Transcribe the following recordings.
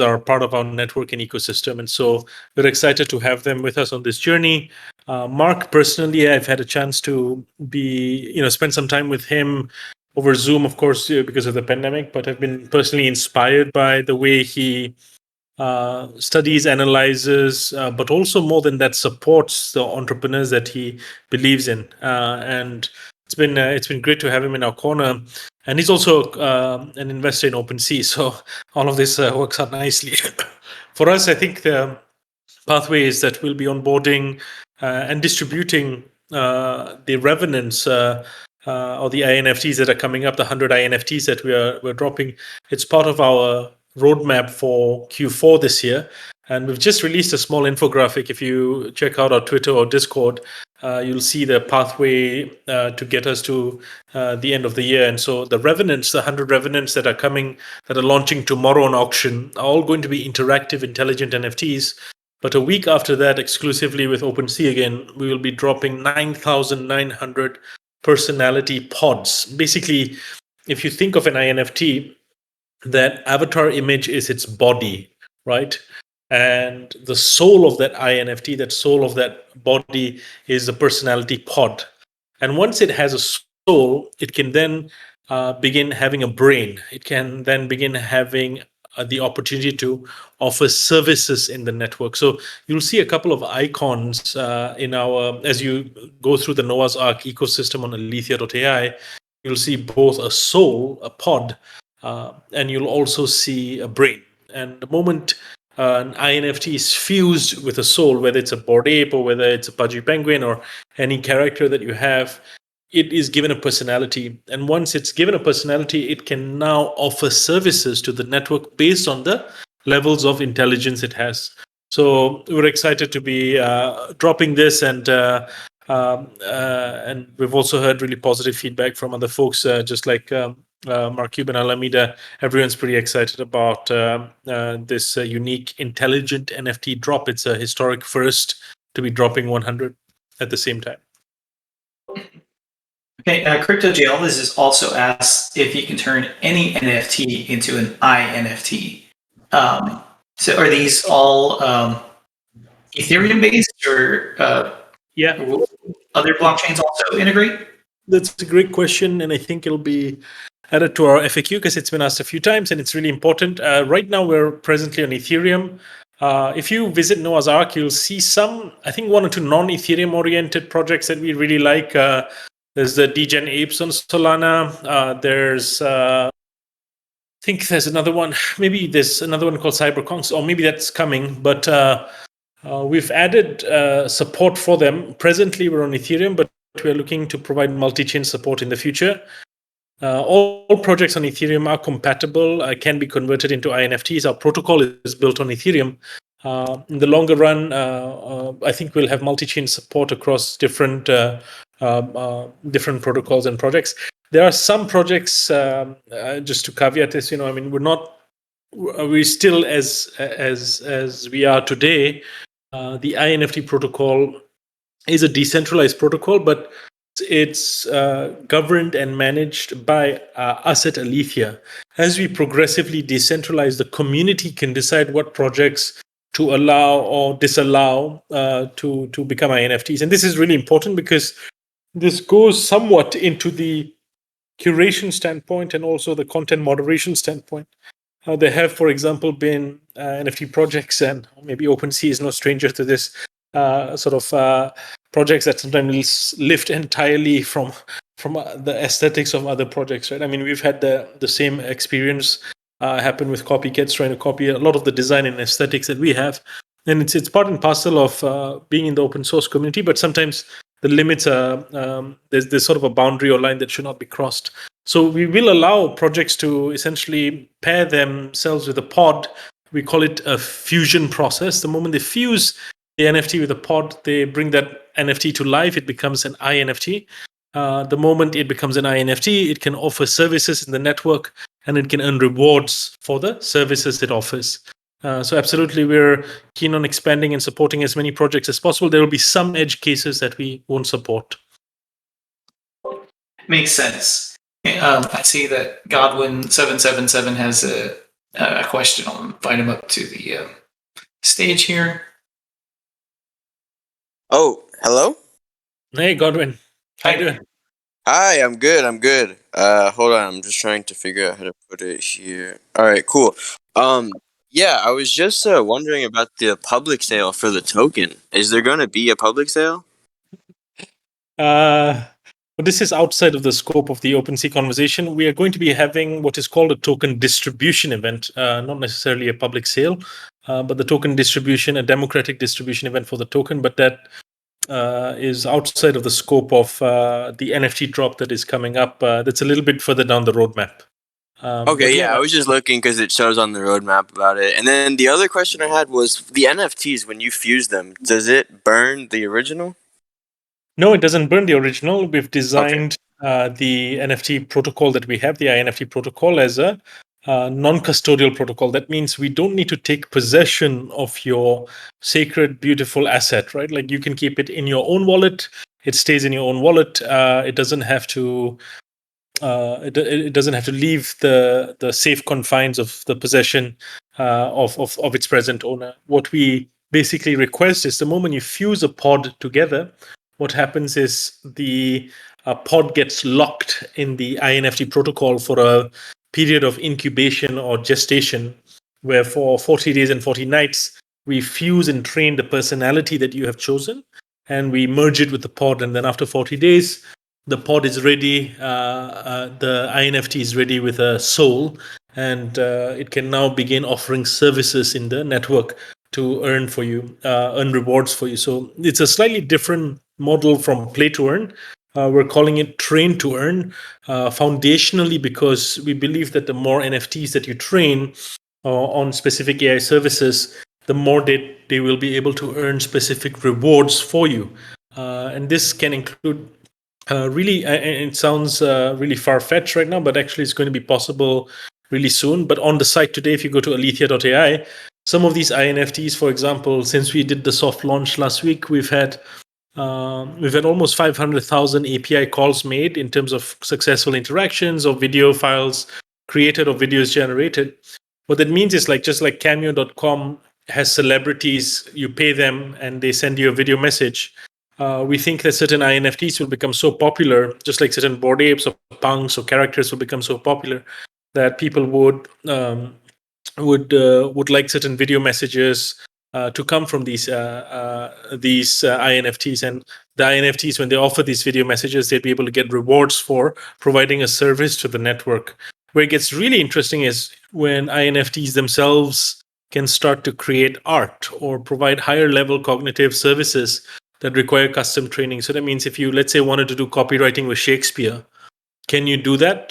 are part of our network and ecosystem. And so we're excited to have them with us on this journey. Mark, personally, I've had a chance to spend some time with him over Zoom, of course, because of the pandemic, but I've been personally inspired by the way he studies, analyzes, but also more than that, supports the entrepreneurs that he believes in. And it's been great to have him in our corner. And he's also an investor in OpenSea, so all of this works out nicely. For us, I think the pathway is that we'll be onboarding and distributing the revenants or the INFTs that are coming up, the 100 INFTs that we're dropping. It's part of our roadmap for Q4 this year. And we've just released a small infographic. If you check out our Twitter or Discord, you'll see the pathway to get us to the end of the year. And so the revenants, the 100 revenants that are coming, that are launching tomorrow on auction, are all going to be interactive, intelligent NFTs. But a week after that, exclusively with OpenSea again, we will be dropping 9,900 personality pods. Basically, if you think of an INFT, that avatar image is its body, right? And the soul of that INFT, that soul of that body, is the personality pod. And once it has a soul, it can then begin having a brain. It can then begin having the opportunity to offer services in the network. So you'll see a couple of icons as you go through the Noah's Ark ecosystem on Alethea.ai. You'll see both a soul, a pod, and you'll also see a brain. And the moment an INFT is fused with a soul, whether it's a Bored Ape or whether it's a Pudgy Penguin or any character that you have, it is given a personality. And once it's given a personality, it can now offer services to the network based on the levels of intelligence it has. So we're excited to be dropping this, and we've also heard really positive feedback from other folks, just like Mark Cuban, Alameda. Everyone's pretty excited about this unique, intelligent NFT drop. It's a historic first to be dropping 100 at the same time. Okay, CryptoJL has also asked if you can turn any NFT into an INFT. So are these all Ethereum based, or other blockchains also integrate? That's a great question, and I think it'll be added to our FAQ because it's been asked a few times, and it's really important. Right now, we're presently on Ethereum. If you visit Noah's Ark, you'll see I think one or two non-Ethereum oriented projects that we really like. There's the Degen Apes on Solana. I think there's another one. Maybe there's another one called CyberConks, or maybe that's coming. But we've added support for them. Presently, we're on Ethereum, but we're looking to provide multi-chain support in the future. All projects on Ethereum are compatible, can be converted into INFTs. Our protocol is built on Ethereum. In the longer run, I think we'll have multi-chain support across different protocols and projects. There are some projects, just to caveat this, we're still as we are today. The INFT protocol is a decentralized protocol, but it's governed and managed by us at Alethea. As we progressively decentralize, the community can decide what projects to allow or disallow to become INFTs. And this is really important because this goes somewhat into the curation standpoint and also the content moderation standpoint. There have, for example, been NFT projects, and maybe OpenSea is no stranger to this, projects that sometimes lift entirely from the aesthetics of other projects, right? I mean, we've had the same experience happen with copycats trying to copy a lot of the design and aesthetics that we have. And it's part and parcel of being in the open source community, but sometimes the limits are, there's sort of a boundary or line that should not be crossed. So we will allow projects to essentially pair themselves with a pod. We call it a fusion process. The moment they fuse the NFT with a pod, they bring that NFT to life. It becomes an INFT. The moment it becomes an INFT, it can offer services in the network, and it can earn rewards for the services it offers. So absolutely, we're keen on expanding and supporting as many projects as possible. There will be some edge cases that we won't support. Makes sense. I see that Godwin777 has a question. I'll invite him up to the stage here. Oh, hello? Hey, Godwin. How you Hi. doing? Hi, I'm good. Hold on, I'm just trying to figure out how to put it here. All right, cool. Yeah, I was just wondering about the public sale for the token. Is there going to be a public sale? But this is outside of the scope of the OpenSea conversation. We are going to be having what is called a token distribution event, not necessarily a public sale, but the token distribution, a democratic distribution event for the token. But that is outside of the scope of the NFT drop that is coming up. That's a little bit further down the roadmap. Okay, But yeah, I was just looking because it shows on the roadmap about it. And then the other question I had was the NFTs, when you fuse them, does it burn the original? No, it doesn't burn the original. We've Okay. designed the NFT protocol that we have, the INFT protocol, as a non-custodial protocol. That means we don't need to take possession of your sacred, beautiful asset, right? Like you can keep it in your own wallet. It stays in your own wallet. It doesn't have to. It doesn't have to leave the safe confines of the possession of its present owner. What we basically request is the moment you fuse a pod together, what happens is the pod gets locked in the INFT protocol for a period of incubation or gestation, where for 40 days and 40 nights, we fuse and train the personality that you have chosen, and we merge it with the pod. And then after 40 days, the pod is ready, the INFT is ready with a soul, and it can now begin offering services in the network to earn for you, earn rewards for you. So it's a slightly different model from play to earn. We're calling it train to earn, foundationally, because we believe that the more NFTs that you train on specific AI services, the more they will be able to earn specific rewards for you. And this can include really, it sounds really far-fetched right now, but actually it's going to be possible really soon. But on the site today, if you go to alethea.ai, some of these INFTs, for example, since we did the soft launch last week, we've had almost 500,000 API calls made in terms of successful interactions or video files created or videos generated. What that means is, like, just like Cameo.com has celebrities, you pay them and they send you a video message. We think that certain INFTs will become so popular, just like certain Bored Apes or punks or characters will become so popular, that people would like certain video messages to come from these INFTs. And the INFTs, when they offer these video messages, they'd be able to get rewards for providing a service to the network. Where it gets really interesting is when INFTs themselves can start to create art or provide higher level cognitive services that require custom training. So that means if you, let's say, wanted to do copywriting with Shakespeare, can you do that?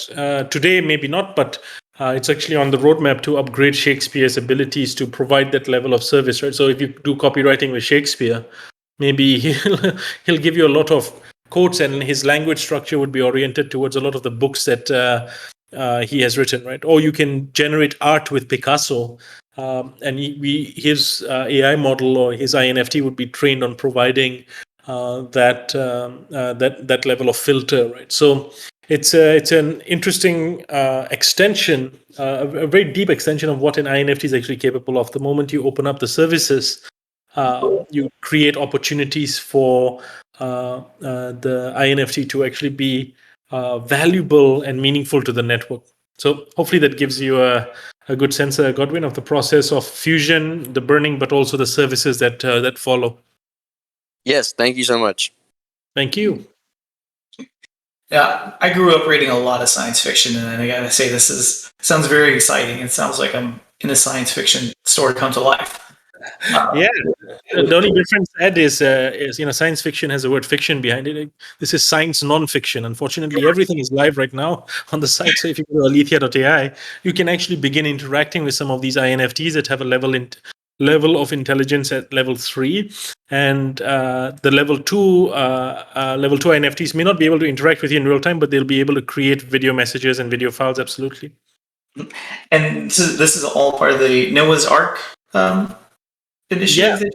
Today, maybe not, but it's actually on the roadmap to upgrade Shakespeare's abilities to provide that level of service, right? So if you do copywriting with Shakespeare, maybe he'll give you a lot of quotes, and his language structure would be oriented towards a lot of the books that he has written, right? Or you can generate art with Picasso, and his AI model or his INFT would be trained on providing that level of filter, right? So it's an interesting extension, a very deep extension of what an INFT is actually capable of. The moment you open up the services, you create opportunities for the INFT to actually be valuable and meaningful to the network. So hopefully that gives you a good sense, Godwin, of the process of fusion, the burning, but also the services that follow. Yes, thank you so much. Thank you. Yeah, I grew up reading a lot of science fiction, and I gotta say, sounds very exciting. It sounds like I'm in a science fiction story come to life. Yeah, the only difference, Ed, is science fiction has the word fiction behind it. This is science non-fiction. Unfortunately, everything is live right now on the site. So if you go to alethea.ai, you can actually begin interacting with some of these INFTs that have a level of intelligence at level 3, and the level 2 INFTs may not be able to interact with you in real time, but they'll be able to create video messages and video files. Absolutely. And this is all part of the Noah's Ark initiative.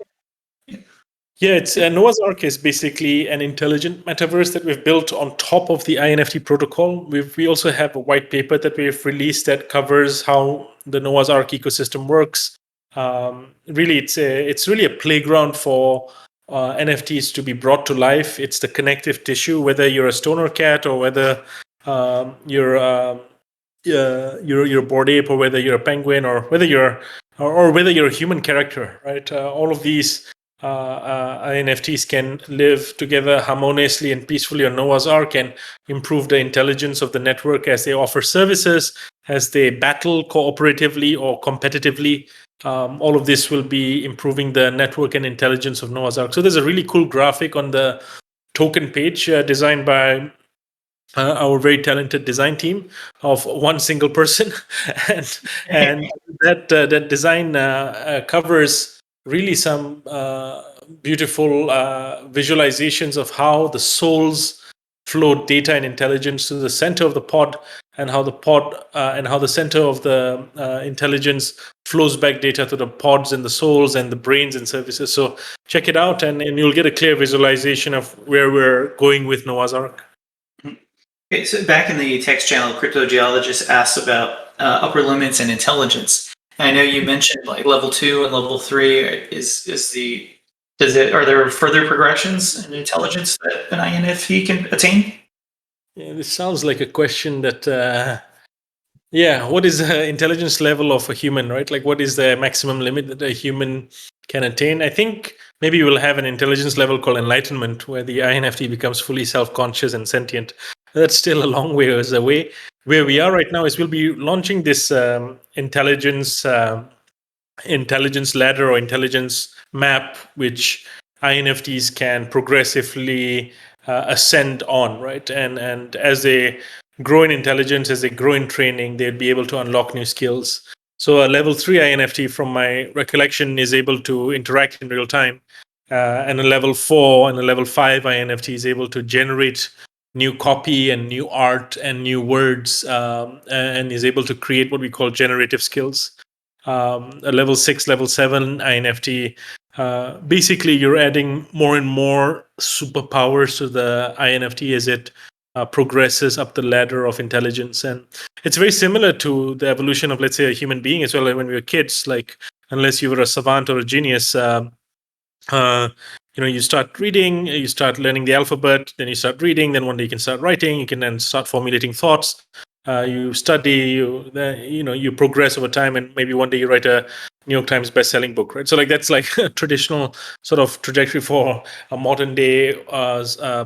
Yeah, it's Noah's Ark is basically an intelligent metaverse that we've built on top of the INFT protocol. We also have a white paper that we've released that covers how the Noah's Ark ecosystem works. Really, it's really a playground for NFTs to be brought to life. It's the connective tissue, whether you're a stoner cat or whether you're a Bored Ape, or whether you're a penguin, or whether you're a human character, right? All of these NFTs can live together harmoniously and peacefully on Noah's Ark and improve the intelligence of the network as they offer services, as they battle cooperatively or competitively. All of this will be improving the network and intelligence of Noah's Ark. So there's a really cool graphic on the token page designed by our very talented design team of one single person, and that design covers really some beautiful visualizations of how the souls flow data and intelligence to the center of the pod, and how the pod and how the center of the intelligence flows back data to the pods and the souls and the brains and services. So check it out, and you'll get a clear visualization of where we're going with Noah's Ark. Okay, so back in the text channel, Cryptogeologist asks about upper limits and intelligence. And I know you mentioned like level 2 and level 3 are there further progressions in intelligence that an INFP can attain? Yeah, this sounds like a question that, what is the intelligence level of a human, right? Like, what is the maximum limit that a human can attain? I think maybe we'll have an intelligence level called enlightenment, where the INFT becomes fully self-conscious and sentient. That's still a long way away. Where we are right now is we'll be launching this intelligence ladder or intelligence map, which INFTs can progressively ascend on, right? And as they grow in intelligence, as they grow in training, they'll be able to unlock new skills. So a level 3 INFT, from my recollection, is able to interact in real time. And a level 4 and a level 5 INFT is able to generate new copy and new art and new words, and is able to create what we call generative skills. A level 6, level 7 INFT, basically you're adding more and more superpowers to the INFT as it progresses up the ladder of intelligence. And it's very similar to the evolution of, let's say, a human being as well. When we were kids, like, unless you were a savant or a genius, you start reading, you start learning the alphabet, then you start reading, then one day you can start writing, you can then start formulating thoughts. You study, you progress over time, and maybe one day you write a New York Times best-selling book, right? So like that's like a traditional sort of trajectory for a modern day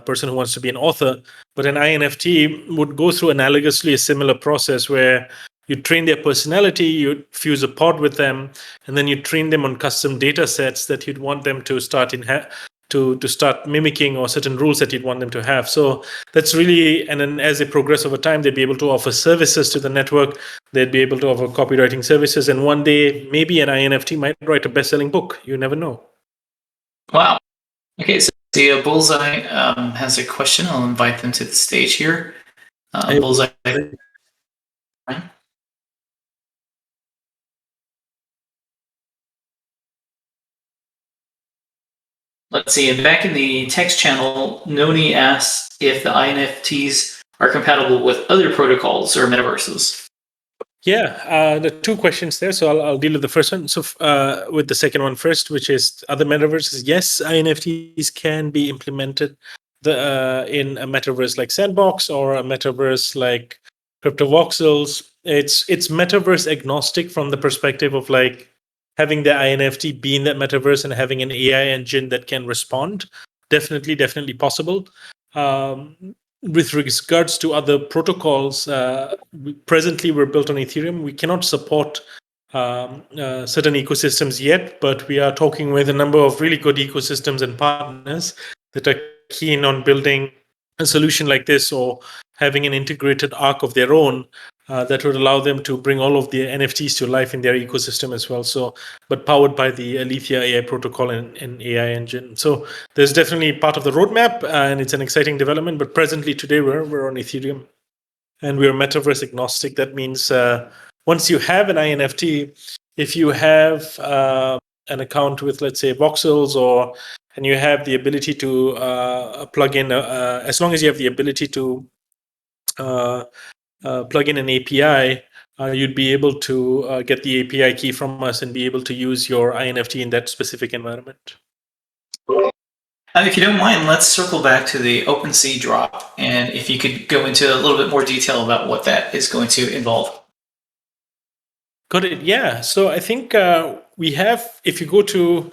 person who wants to be an author. But an INFT would go through analogously a similar process where you train their personality, you fuse a pod with them, and then you train them on custom data sets that you'd want them to start to start mimicking, or certain rules that you'd want them to have. So that's really, and then as they progress over time, they'd be able to offer services to the network. They'd be able to offer copywriting services. And one day, maybe an INFT might write a best-selling book. You never know. Wow. Okay, so the Bullseye has a question. I'll invite them to the stage here. Bullseye. Let's see. And back in the text channel, Noni asks if the INFTs are compatible with other protocols or metaverses. Yeah, the two questions there. So I'll deal with the first one. So with the second one first, which is other metaverses. Yes, INFTs can be implemented in a metaverse like Sandbox or a metaverse like CryptoVoxels. It's metaverse agnostic from the perspective of like having the INFT be in that metaverse and having an AI engine that can respond. Definitely possible. With regards to other protocols, presently we're built on Ethereum. We cannot support certain ecosystems yet, but we are talking with a number of really good ecosystems and partners that are keen on building a solution like this, or having an integrated arc of their own that would allow them to bring all of the NFTs to life in their ecosystem as well. So, but powered by the Alethea AI protocol and AI engine. So there's definitely part of the roadmap, and it's an exciting development. But presently, today we're on Ethereum, and we're metaverse agnostic. That means once you have an INFT, if you have an account with, let's say, Voxels, and you have the ability to plug in, as long as you have the ability to plug in an API you'd be able to get the API key from us and be able to use your INFT in that specific environment. If you don't mind, let's circle back to the OpenSea drop, and if you could go into a little bit more detail about what that is going to involve. Got it. Yeah. So I think we have. If you go to,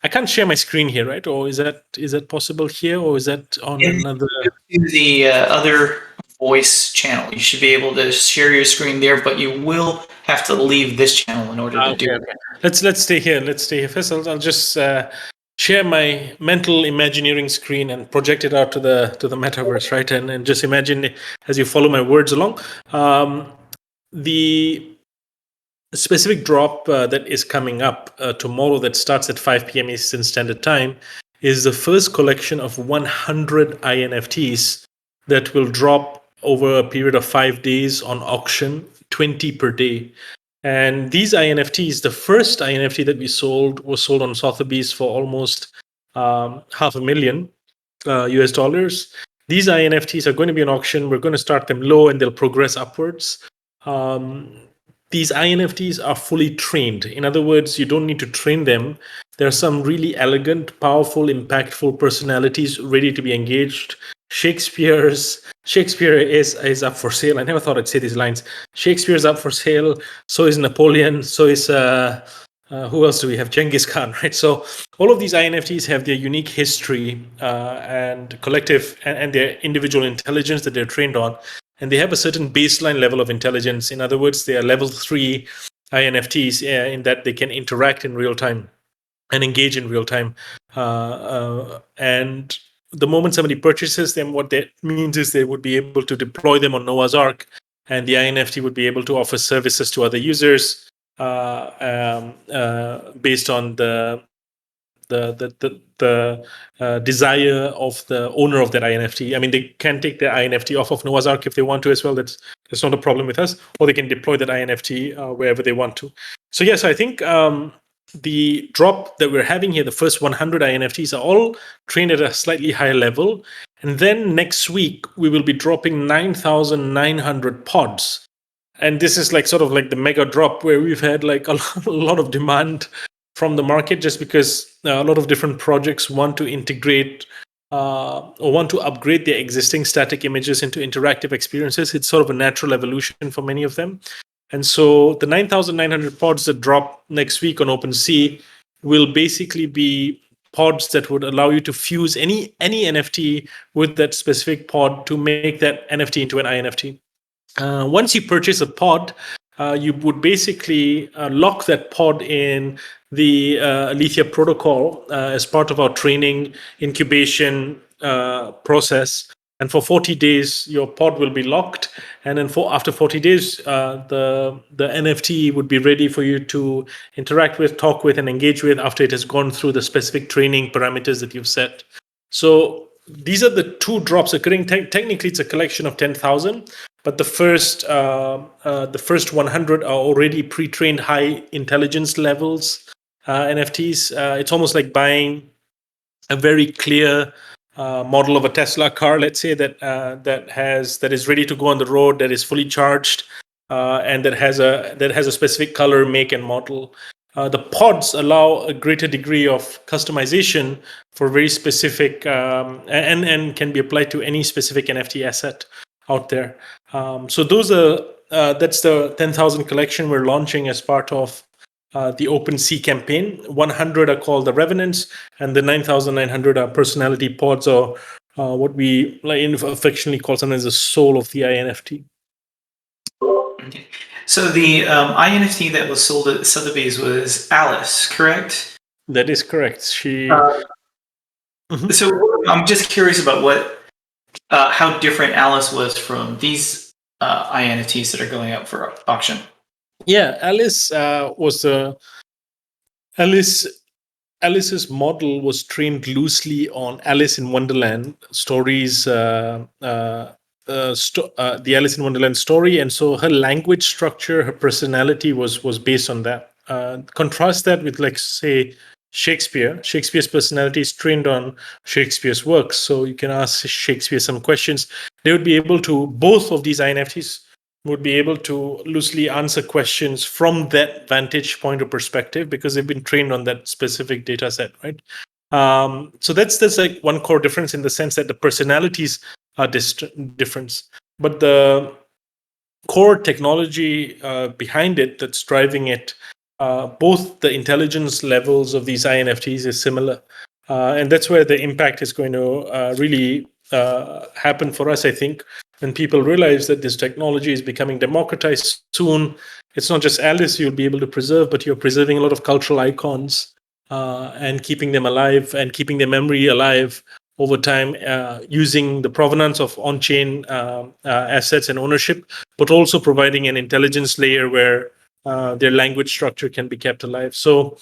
I can't share my screen here, right? Or is that possible here, or is that on another? To the other voice channel, you should be able to share your screen there, but you will have to leave this channel in order to do it. Let's stay here. Let's stay here first. I'll just share my mental imagineering screen and project it out to the metaverse, right? And just imagine as you follow my words along. The specific drop that is coming up tomorrow that starts at 5 p.m. Eastern Standard Time is the first collection of 100 INFTs that will drop over a period of 5 days on auction, 20 per day. And these INFTs, the first INFT that we sold was sold on Sotheby's for almost $500,000 US dollars. These INFTs are going to be an auction. We're going to start them low and they'll progress upwards. These INFTs are fully trained. In other words, you don't need to train them. There are some really elegant, powerful, impactful personalities ready to be engaged. Shakespeare is up for sale. I never thought I'd say these lines. Shakespeare is up for sale. So is Napoleon. So is who else do we have? Genghis Khan, right? So all of these INFTs have their unique history and collective and their individual intelligence that they're trained on. And they have a certain baseline level of intelligence. In other words, they are level 3 INFTs in that they can interact in real time and engage in real time. And the moment somebody purchases them, what that means is they would be able to deploy them on Noah's Ark, and the INFT would be able to offer services to other users based on the desire of the owner of that INFT. I mean, they can take their INFT off of Noah's Ark if they want to as well. That's not a problem with us. Or they can deploy that INFT wherever they want to. So yes, I think the drop that we're having here, the first 100 INFTs are all trained at a slightly higher level. And then next week, we will be dropping 9,900 pods. And this is sort of like the mega drop where we've had like a lot of demand from the market just because a lot of different projects want to integrate or want to upgrade their existing static images into interactive experiences. It's sort of a natural evolution for many of them. And so the 9,900 pods that drop next week on OpenSea will basically be pods that would allow you to fuse any NFT with that specific pod to make that NFT into an INFT. Once you purchase a pod, you would basically lock that pod in the Alethea protocol as part of our training incubation process. And for 40 days, your pod will be locked. And then after 40 days, the NFT would be ready for you to interact with, talk with, and engage with after it has gone through the specific training parameters that you've set. So these are the two drops occurring. Technically, it's a collection of 10,000. But the first 100 are already pre-trained high intelligence levels NFTs. It's almost like buying a very clear model of a Tesla car, let's say that is ready to go on the road, that is fully charged, and that has a specific color, make, and model. The pods allow a greater degree of customization for very specific and can be applied to any specific NFT asset out there. So those are that's the 10,000 collection we're launching as part of the OpenSea campaign. 100 are called the Revenants, and the 9,900 are personality pods, or what we affectionately call sometimes the soul of the INFT. So the INFT that was sold at Sotheby's was Alice, correct? That is correct. She. So I'm just curious about how different Alice was from these INFTs that are going up for auction. Yeah, Alice was Alice's model was trained loosely on Alice in Wonderland stories, the Alice in Wonderland story, and so her language structure, her personality was based on that. Contrast that with, like, say, Shakespeare. Shakespeare's personality is trained on Shakespeare's works, so you can ask Shakespeare some questions. They would be able to, both of these INFTs would be able to loosely answer questions from that vantage point or perspective because they've been trained on that specific data set, right? So that's like one core difference in the sense that the personalities are different, but the core technology behind it that's driving it, both the intelligence levels of these INFTs is similar. And that's where the impact is going to really happen for us, I think, when people realize that this technology is becoming democratized soon. It's not just Alice you'll be able to preserve, but you're preserving a lot of cultural icons and keeping them alive and keeping their memory alive over time, using the provenance of on-chain assets and ownership, but also providing an intelligence layer where their language structure can be kept alive. So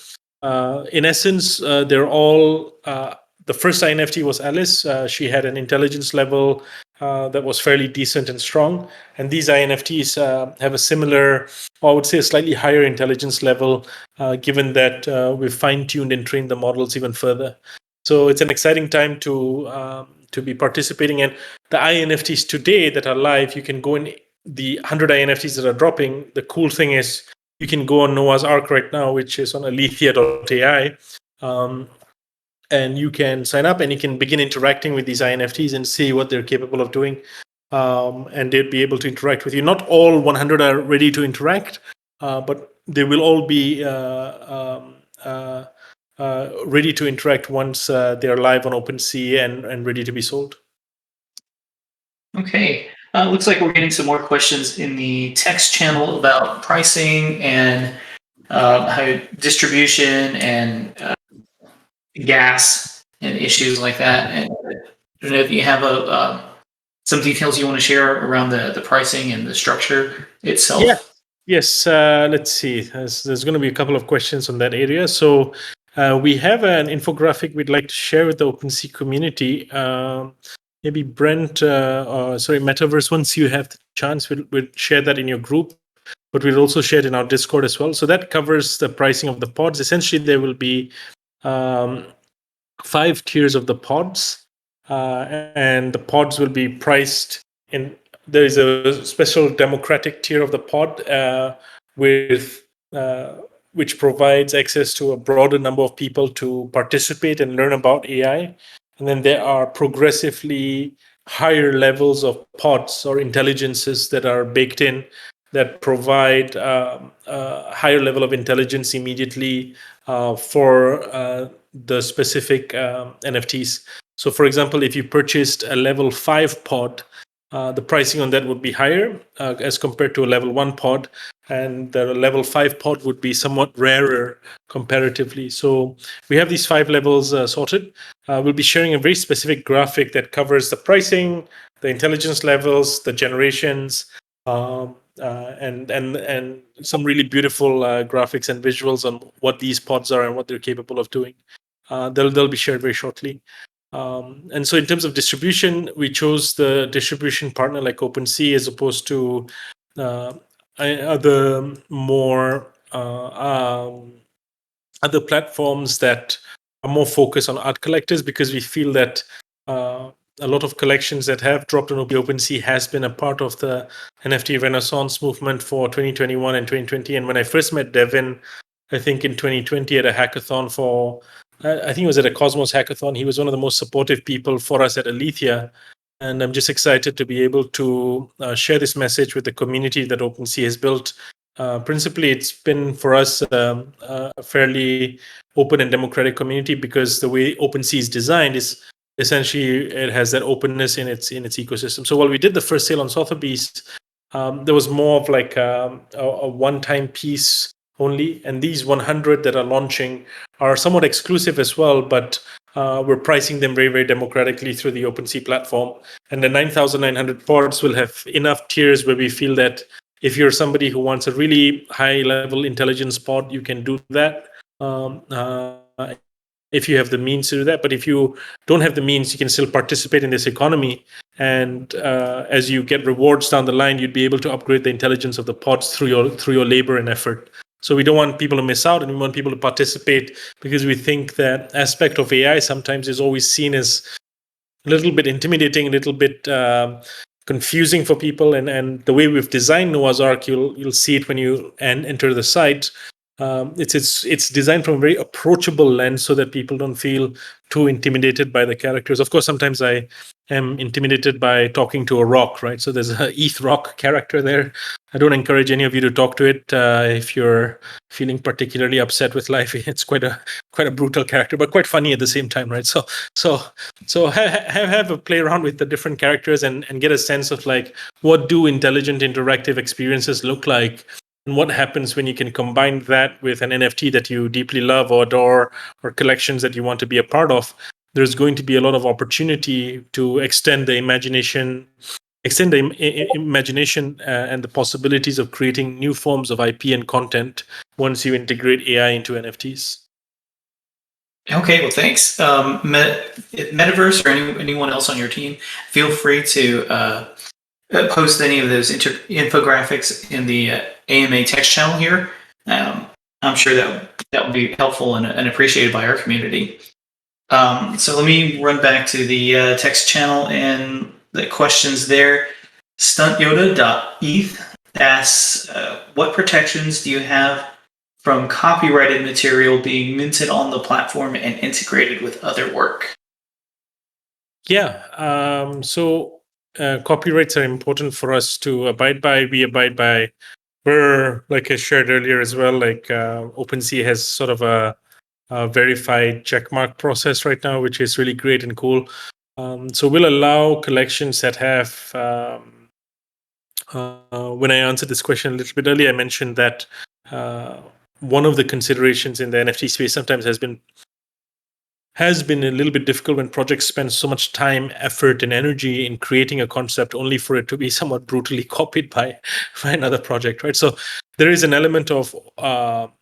in essence, they're all, the first INFT was Alice. She had an intelligence level that was fairly decent and strong. And these INFTs have a similar, or I would say a slightly higher intelligence level, given that we've fine-tuned and trained the models even further. So it's an exciting time to be participating in. The INFTs today that are live, you can go in the 100 INFTs that are dropping. The cool thing is you can go on Noah's Ark right now, which is on alethea.ai, and you can sign up and you can begin interacting with these INFTs and see what they're capable of doing. And they'll be able to interact with you. Not all 100 are ready to interact, but they will all be ready to interact once they're live on OpenSea and ready to be sold. Okay. Looks like we're getting some more questions in the text channel about pricing and how distribution and gas and issues like that. And I don't know if you have some details you want to share around the pricing and the structure itself. Yeah. Yes. Let's see. There's going to be a couple of questions on that area. So we have an infographic we'd like to share with the OpenSea community. Maybe Brent, Metaverse, once you have the chance, we'll share that in your group, but we'll also share it in our Discord as well. So that covers the pricing of the pods. Essentially, there will be 5 tiers of the pods, and the pods will be priced in. There is a special democratic tier of the pod which provides access to a broader number of people to participate and learn about AI. And then there are progressively higher levels of pods or intelligences that are baked in that provide a higher level of intelligence immediately for the specific NFTs. So, for example, if you purchased a level 5 pod, the pricing on that would be higher as compared to a level 1 pod, and the level 5 pod would be somewhat rarer comparatively. So we have these 5 levels sorted. We'll be sharing a very specific graphic that covers the pricing, the intelligence levels, the generations, and some really beautiful graphics and visuals on what these pods are and what they're capable of doing. They'll be shared very shortly. And so in terms of distribution, we chose the distribution partner like OpenSea as opposed to other more other platforms that are more focused on art collectors, because we feel that a lot of collections that have dropped on OpenSea has been a part of the NFT Renaissance movement for 2021 and 2020. And when I first met Devin, I think in 2020 at a hackathon I think it was at a Cosmos hackathon. He was one of the most supportive people for us at Alethea. And I'm just excited to be able to share this message with the community that OpenSea has built. Principally, it's been for us a fairly open and democratic community, because the way OpenSea is designed is essentially it has that openness in its ecosystem. So while we did the first sale on Sotheby's, there was more of like a one-time piece only, and these 100 that are launching are somewhat exclusive as well, but we're pricing them very, very democratically through the OpenSea platform. And the 9,900 pods will have enough tiers where we feel that if you're somebody who wants a really high-level intelligence pod, you can do that. If you have the means to do that. But if you don't have the means, you can still participate in this economy. And as you get rewards down the line, you'd be able to upgrade the intelligence of the pods through your labor and effort. So we don't want people to miss out, and we want people to participate, because we think that aspect of AI sometimes is always seen as a little bit intimidating, a little bit confusing for people. And the way we've designed Noah's Ark, you'll see it when you enter the site. It's designed from a very approachable lens so that people don't feel too intimidated by the characters. Of course, sometimes I am intimidated by talking to a rock, right? So there's a ETH rock character there. I don't encourage any of you to talk to it if you're feeling particularly upset with life. It's quite a brutal character, but quite funny at the same time, right? So have a play around with the different characters and get a sense of like, what do intelligent interactive experiences look like, and what happens when you can combine that with an NFT that you deeply love or adore, or collections that you want to be a part of. There's going to be a lot of opportunity to extend the imagination and the possibilities of creating new forms of IP and content once you integrate AI into NFTs. Okay, well, thanks. Metaverse or anyone else on your team, feel free to post any of those infographics in the AMA text channel here. I'm sure that would be helpful and appreciated by our community. So let me run back to the text channel and the questions there. StuntYoda.eth asks, what protections do you have from copyrighted material being minted on the platform and integrated with other work? Yeah, so copyrights are important for us to abide by. We abide by. We're, like I shared earlier as well, like OpenSea has sort of a verified checkmark process right now, which is really great and cool. So we'll allow collections that have. When I answered this question a little bit earlier, I mentioned that one of the considerations in the NFT space sometimes has been a little bit difficult when projects spend so much time, effort, and energy in creating a concept only for it to be somewhat brutally copied by another project, right? So there is an element of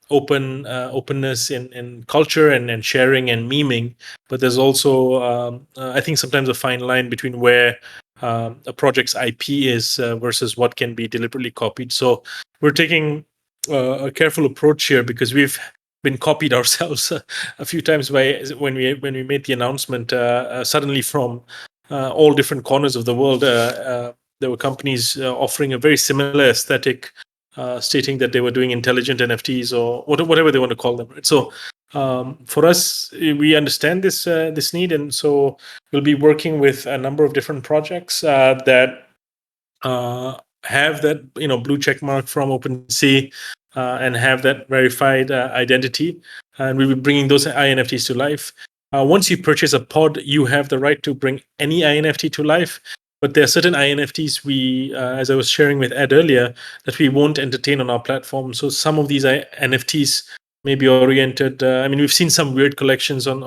openness in culture and sharing and memeing, but there's also, I think, sometimes a fine line between where a project's IP is versus what can be deliberately copied. So we're taking a careful approach here because we've been copied ourselves a few times by when we made the announcement. Suddenly, from all different corners of the world, there were companies offering a very similar aesthetic, stating that they were doing intelligent NFTs or whatever they want to call them. Right? So for us, we understand this need, and so we'll be working with a number of different projects that have that blue check mark from OpenSea. And have that verified identity, and we'll be bringing those INFTs to life. Once you purchase a pod, you have the right to bring any INFT to life, but there are certain INFTs we, as I was sharing with Ed earlier, that we won't entertain on our platform. So some of these NFTs may be oriented. I mean, we've seen some weird collections on.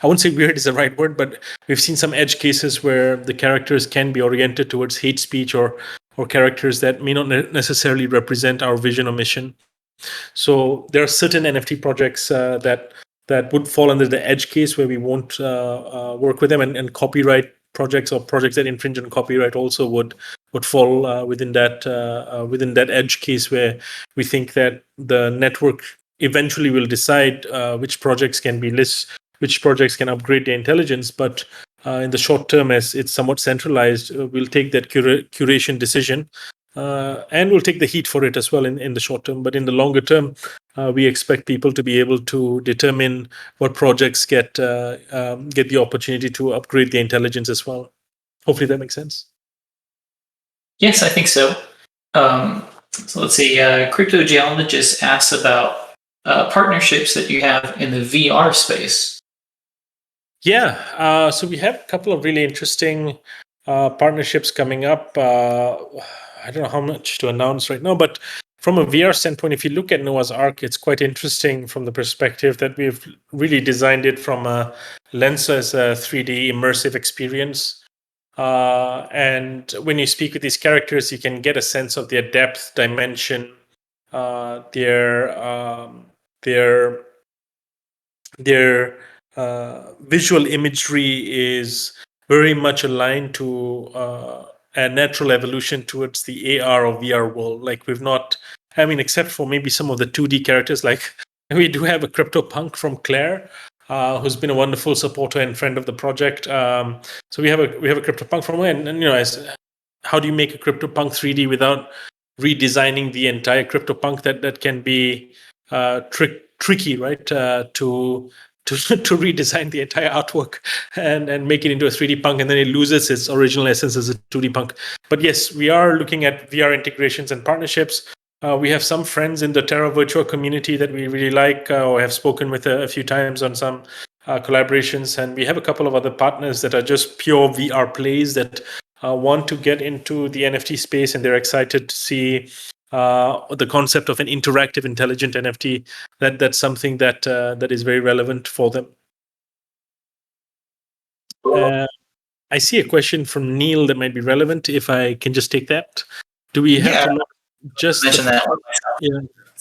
I won't say weird is the right word, but we've seen some edge cases where the characters can be oriented towards hate speech or characters that may not necessarily represent our vision or mission. So there are certain NFT projects that would fall under the edge case where we won't work with them, and copyright projects or projects that infringe on copyright also would fall within that edge case where we think that the network eventually will decide which projects can be which projects can upgrade their intelligence, but in the short term, as it's somewhat centralized, we'll take that curation decision, and we'll take the heat for it as well in the short term. But in the longer term, we expect people to be able to determine what projects get the opportunity to upgrade their intelligence as well. Hopefully that makes sense. Yes, I think so. So let's see. Crypto Geologist asks about partnerships that you have in the VR space. Yeah, so we have a couple of really interesting partnerships coming up. I don't know how much to announce right now, but from a VR standpoint, if you look at Noah's Ark, it's quite interesting from the perspective that we've really designed it from a lens as a 3D immersive experience. And when you speak with these characters, you can get a sense of their depth, dimension, their visual imagery is very much aligned to a natural evolution towards the AR or VR world. Like except for maybe some of the 2D characters, like we do have a CryptoPunk from Claire, who's been a wonderful supporter and friend of the project. So we have a CryptoPunk from her, and as how do you make a CryptoPunk 3D without redesigning the entire CryptoPunk? That can be tricky, right? To to redesign the entire artwork and make it into a 3D punk, and then it loses its original essence as a 2D punk. But yes, we are looking at VR integrations and partnerships. We have some friends in the Terra Virtua community that we really like or have spoken with a few times on some collaborations, and we have a couple of other partners that are just pure VR plays that want to get into the NFT space, and they're excited to see the concept of an interactive, intelligent NFT. That's something that is very relevant for them. I see a question from Neil that might be relevant. If I can just take that, do we have to look just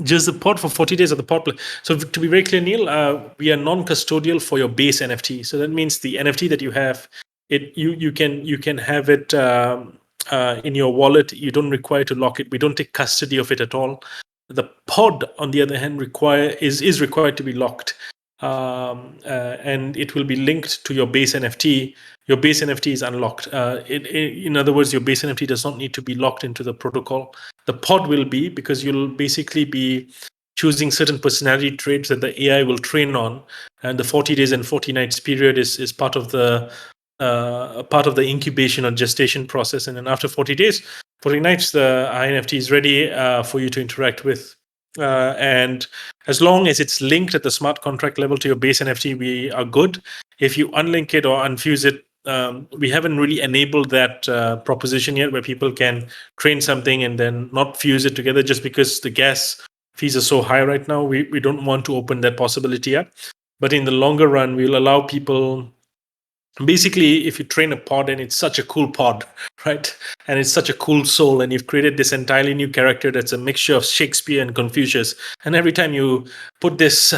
just the pod for 40 days of the pod? So to be very clear, Neil, we are non-custodial for your base NFT. So that means the NFT that you have, you can have it in your wallet. You don't require to lock it. We don't take custody of it at all. The pod, on the other hand, is required to be locked, and it will be linked to your base NFT. Your base NFT is unlocked. In other words, your base NFT does not need to be locked into the protocol. The pod will be, because you'll basically be choosing certain personality traits that the AI will train on, and the 40 days and 40 nights period is part of the incubation or gestation process. And then after 40 days, 40 nights, the INFT is ready for you to interact with. And as long as it's linked at the smart contract level to your base NFT, we are good. If you unlink it or unfuse it, we haven't really enabled that proposition yet, where people can train something and then not fuse it together just because the gas fees are so high right now. We don't want to open that possibility up. But in the longer run, we'll allow people. Basically, if you train a pod and it's such a cool pod, right? And it's such a cool soul, and you've created this entirely new character that's a mixture of Shakespeare and Confucius. And every time you put this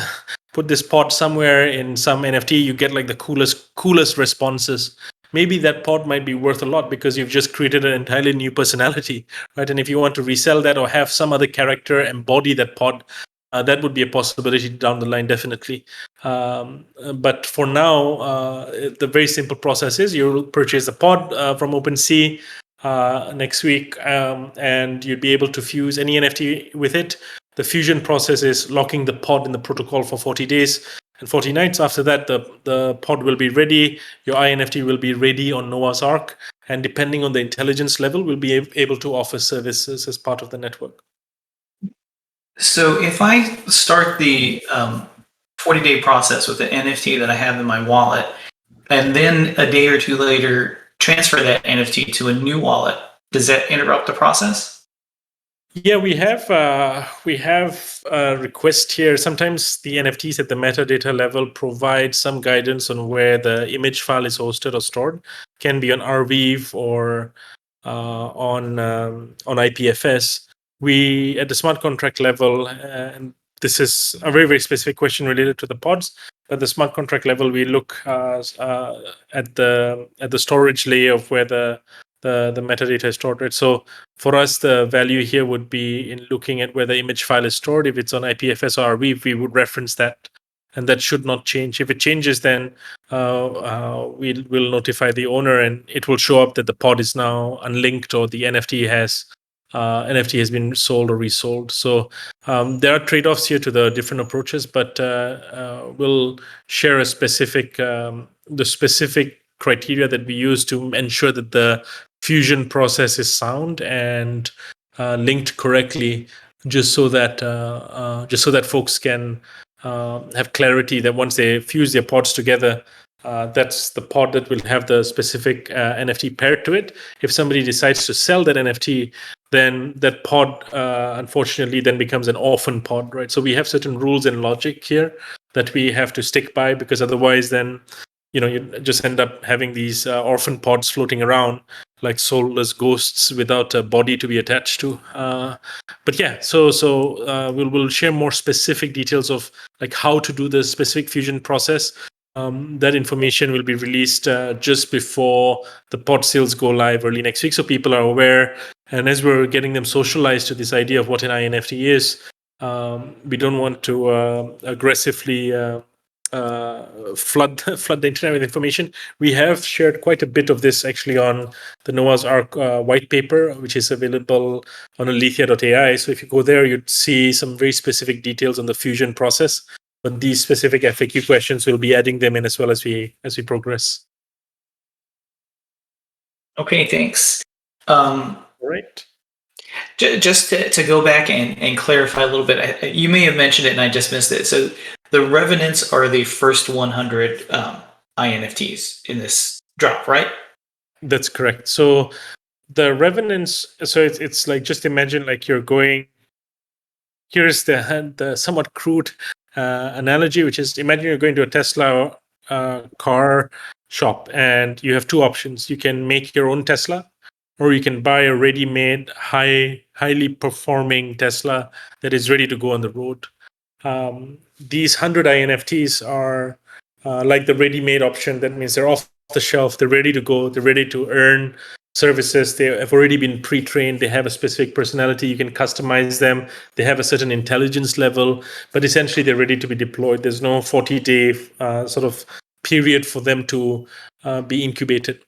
pod somewhere in some NFT, you get like the coolest responses. Maybe that pod might be worth a lot because you've just created an entirely new personality, right? And if you want to resell that or have some other character embody that pod, that would be a possibility down the line, definitely. But for now, the very simple process is you'll purchase a pod from OpenSea next week, and you'd be able to fuse any NFT with it. The fusion process is locking the pod in the protocol for 40 days and 40 nights. After that, the pod will be ready. Your INFT will be ready on Noah's Ark. And depending on the intelligence level, we'll be able to offer services as part of the network. So if I start the 40-day process with the NFT that I have in my wallet, and then a day or two later transfer that NFT to a new wallet, does that interrupt the process? Yeah, we have a request here. Sometimes the NFTs at the metadata level provide some guidance on where the image file is hosted or stored. Can be on Arweave or on IPFS. We, at the smart contract level, and this is a very, very specific question related to the pods, at the smart contract level, we look at the storage layer of where the metadata is stored. Right? So for us, the value here would be in looking at where the image file is stored. If it's on IPFS or Arweave, we would reference that, and that should not change. If it changes, then we'll notify the owner, and it will show up that the pod is now unlinked or the NFT has been sold or resold. So there are trade-offs here to the different approaches, but we'll share a specific the specific criteria that we use to ensure that the fusion process is sound and linked correctly, just so that folks can have clarity that once they fuse their pods together, that's the pod that will have the specific NFT paired to it. If somebody decides to sell that NFT, then that pod, unfortunately, then becomes an orphan pod, right? So we have certain rules and logic here that we have to stick by, because otherwise, then you just end up having these orphan pods floating around like soulless ghosts without a body to be attached to. But yeah, so we'll share more specific details of like how to do the specific fusion process. That information will be released just before the pod sales go live early next week, so people are aware. And as we're getting them socialized to this idea of what an INFT is, we don't want to aggressively flood the internet with information. We have shared quite a bit of this actually on the Noah's Ark white paper, which is available on alethea.ai. So if you go there, you'd see some very specific details on the fusion process. But these specific FAQ questions, we'll be adding them in as well as we progress. Okay, thanks. All right. Just to go back and clarify a little bit, you may have mentioned it and I just missed it. So the Revenants are the first 100 INFTs in this drop, right? That's correct. So the Revenants, so it's like, just imagine like you're going, here's the somewhat crude analogy, which is, imagine you're going to a Tesla car shop and you have two options. You can make your own Tesla, or you can buy a ready-made, highly performing Tesla that is ready to go on the road. These 100 INFTs are like the ready-made option. That means they're off the shelf, they're ready to go, they're ready to earn services. They have already been pre-trained. They have a specific personality. You can customize them. They have a certain intelligence level, but essentially they're ready to be deployed. There's no 40-day sort of period for them to be incubated.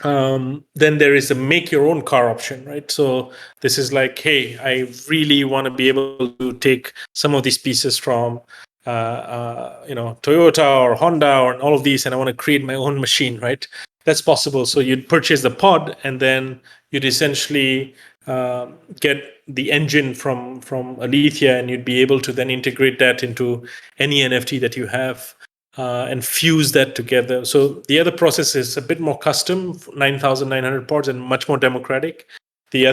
Then there is a make your own car option, right? So this is like, hey, I really want to be able to take some of these pieces from Toyota or Honda or all of these, and I want to create my own machine, right? That's possible. So you'd purchase the pod, and then you'd essentially get the engine from Alethea, and you'd be able to then integrate that into any NFT that you have. And fuse that together. So the other process is a bit more custom, 9,900 pods, and much more democratic. The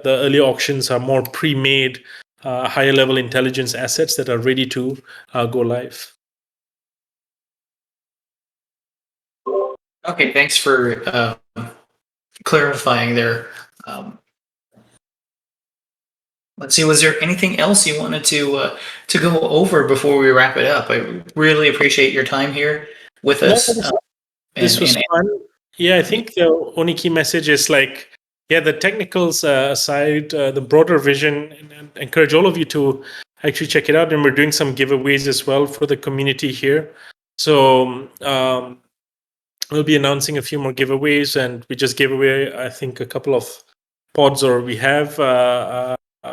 earlier auctions are more pre-made, higher level intelligence assets that are ready to go live. Okay, thanks for clarifying there. Let's see, was there anything else you wanted to go over before we wrap it up? I really appreciate your time here with us. This was fun. Yeah, I think the only key message is like, yeah, the technicals aside, the broader vision, and encourage all of you to actually check it out. And we're doing some giveaways as well for the community here. So we'll be announcing a few more giveaways, and we just gave away, I think, a couple of pods, or we have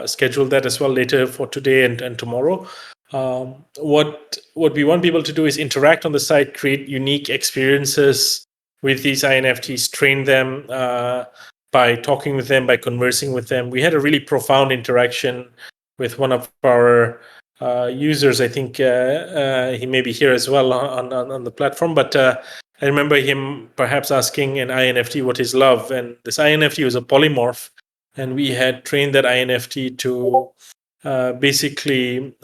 scheduled that as well later for today and tomorrow. What we want people to do is interact on the site, create unique experiences with these INFTs, train them by talking with them, by conversing with them. We had a really profound interaction with one of our users. I think he may be here as well on the platform, but I remember him perhaps asking an INFT what is love, and this INFT was a polymorph, and we had trained that INFT to basically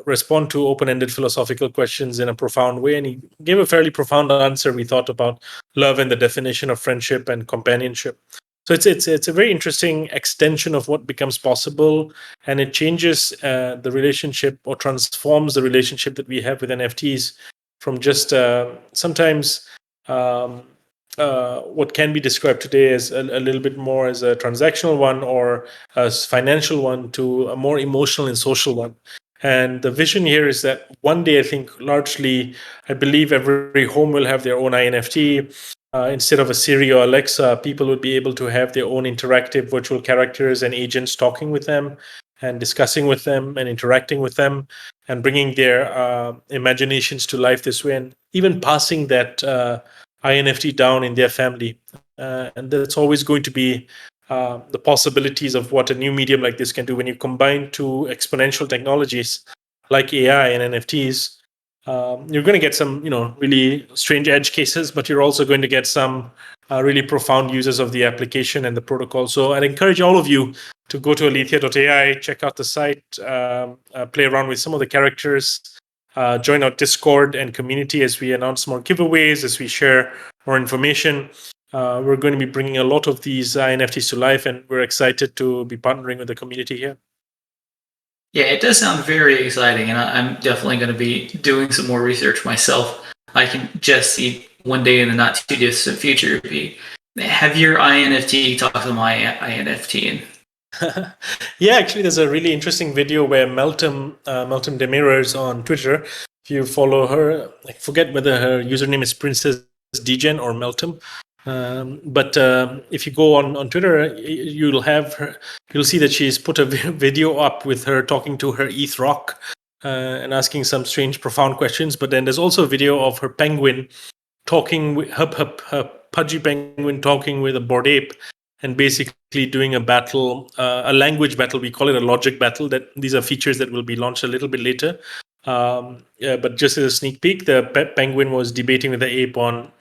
respond to open-ended philosophical questions in a profound way. And he gave a fairly profound answer, we thought, about love and the definition of friendship and companionship. So it's a very interesting extension of what becomes possible, and it changes the relationship, or transforms the relationship that we have with NFTs from just sometimes what can be described today as a little bit more as a transactional one or a financial one, to a more emotional and social one. And the vision here is that one day, I think largely, I believe every home will have their own INFT. Instead of a Siri or Alexa, people would be able to have their own interactive virtual characters and agents talking with them and discussing with them and interacting with them and bringing their imaginations to life this way, and even passing that INFT down in their family. And that's always going to be the possibilities of what a new medium like this can do. When you combine two exponential technologies like AI and NFTs, you're going to get some, really strange edge cases, but you're also going to get some really profound uses of the application and the protocol. So I'd encourage all of you to go to alethea.ai, check out the site, play around with some of the characters, join our Discord and community as we announce more giveaways, as we share more information. We're going to be bringing a lot of these NFTs to life, and we're excited to be partnering with the community here. Yeah, it does sound very exciting, and I'm definitely going to be doing some more research myself. I can just see one day in the not too distant future have your INFT talk to my INFT. Yeah, actually, there's a really interesting video where Meltem Demirors on Twitter, if you follow her, I forget whether her username is Princess Degen or Meltem. But if you go on Twitter, you'll see that she's put a video up with her talking to her ETH Rock and asking some strange, profound questions. But then there's also a video of her penguin talking with her pudgy penguin talking with a Bored Ape and basically doing a battle, a language battle. We call it a logic battle. That these are features that will be launched a little bit later. But just as a sneak peek, the penguin was debating with the ape on,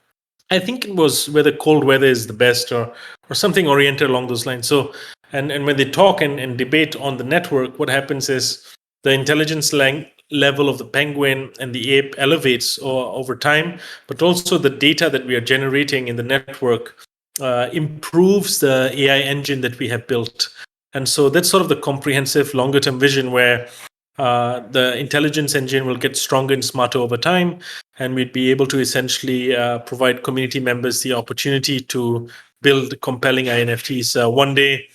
I think it was whether cold weather is the best or something oriented along those lines. So, and when they talk and debate on the network, what happens is the intelligence level of the penguin and the ape elevates over time, but also the data that we are generating in the network improves the AI engine that we have built. And so that's sort of the comprehensive longer term vision where the intelligence engine will get stronger and smarter over time, and we'd be able to essentially provide community members the opportunity to build compelling INFTs. One day,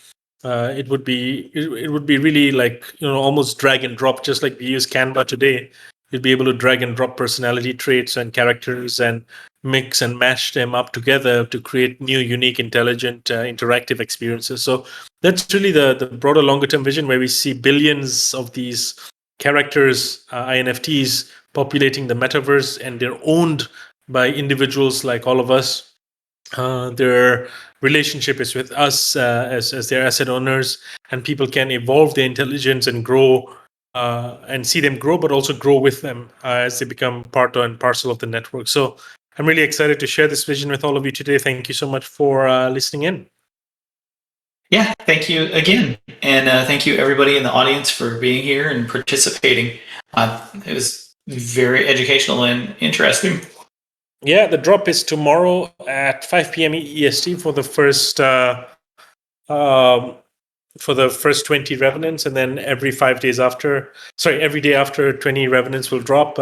it would be really like, almost drag and drop, just like we use Canva today. You'd be able to drag and drop personality traits and characters and mix and mash them up together to create new, unique, intelligent, interactive experiences. So that's really the broader, longer term vision where we see billions of these characters, INFTs, populating the metaverse, and they're owned by individuals like all of us. Their relationship is with us as their asset owners, and people can evolve their intelligence and grow and see them grow, but also grow with them as they become part and parcel of the network. So I'm really excited to share this vision with all of you today. Thank you so much for listening in. Yeah, thank you again. And thank you, everybody in the audience, for being here and participating. It was very educational and interesting. Yeah, the drop is tomorrow at 5 p.m. EST for the first 20 revenants, and then every day after 20 revenants will drop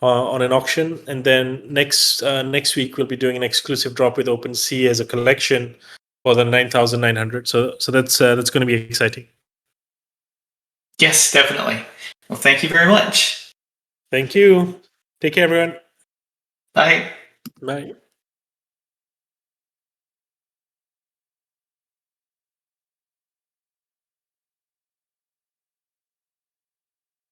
on an auction, and then next week we'll be doing an exclusive drop with OpenSea as a collection for the 9,900. So that's going to be exciting. Yes, definitely. Well, thank you very much. Thank you. Take care, everyone. Bye. Bye.